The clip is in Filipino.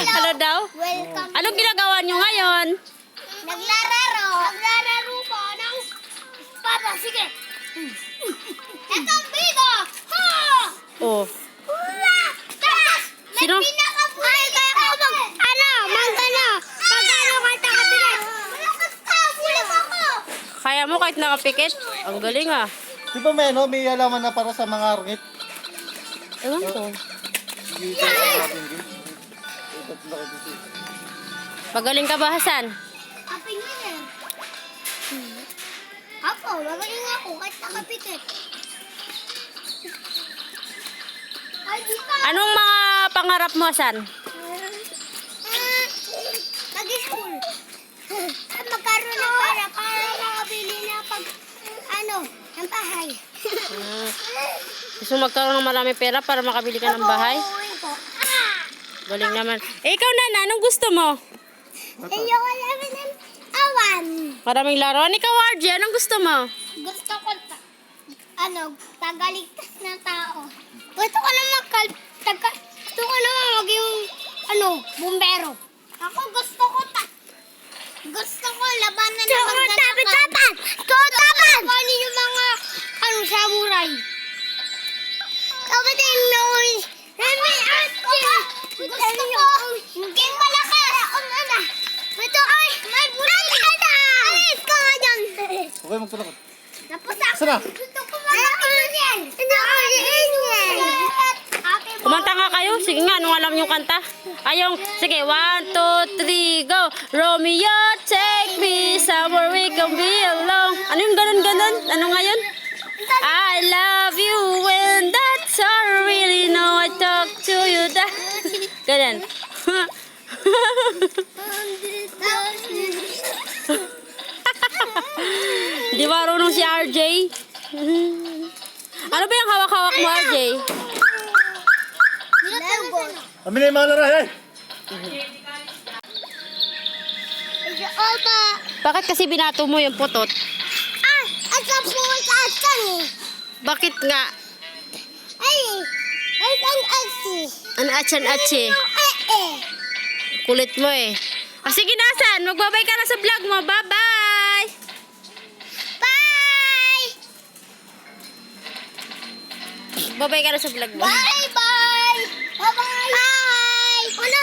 Ano daw? Welcome. Anong ginagawa nyo ngayon? Naglalaro po ng espada. Sige. Eto ang bigo. Ha! Oh. Hula! Taas! Sino? May pinakabuhay kaya ako manggana. Pagano ka takabigat. Malakas ka. Bulag ako. Kaya mo kahit nakapikit? Ang galing ah. Di ba may, may alaman na para sa mga rungit? Ewan ko. Pagaling ka ba, Hasan? Kaping yun Ako, magaling ako kahit nakapikit. Ay, di pa. Anong mga pangarap mo, Hasan? Mag-school. Magkaroon ng pera para makabili na ng bahay. Gusto mo magkaroon ng marami pera para makabili ka ng bahay? Uuwi ko. Galing naman. Eh, ikaw na, anong gusto mo? Ayoko namin ng awan. Maraming laruan. Ikaw, RJ, anong gusto mo? Gusto ko tagaligtas ng tao. Gusto ko naman maging bumbero. Ako gusto ko labanan ng magnanakaw. Tapan! Kunin yung mga samurai. Tapos yung gusto ko maging malakas. Ito ay may bulan ka na. Alis ka nga dyan. Okay, magtulakot. Tapos ako. Sana? Gusto ko malakas yan. Kumanta nga kayo. Sige nga, anong alam yung kanta? Ayong, sige, 1, 2, 3, go! Romeo, take me somewhere we can be alone. Ano yung ganun-ganun? Ano nga yun? I love you when that's all I really know. I talk to you. Ganun. Di marunong si RJ? Ano ba yung hawak-hawak mo, RJ? Amin na yung mga laray, Opa. Bakit kasi binato mo yung putot? At sa asan eh. Bakit nga? Ay ang asi. Ano atsan-atsi? Kulit mo eh. Ah, sige nasan, magbabay ka na sa vlog mo. Bye-bye! Bye! Babay ka na sa vlog mo. Bye-bye! Bye-bye! Bye! Ano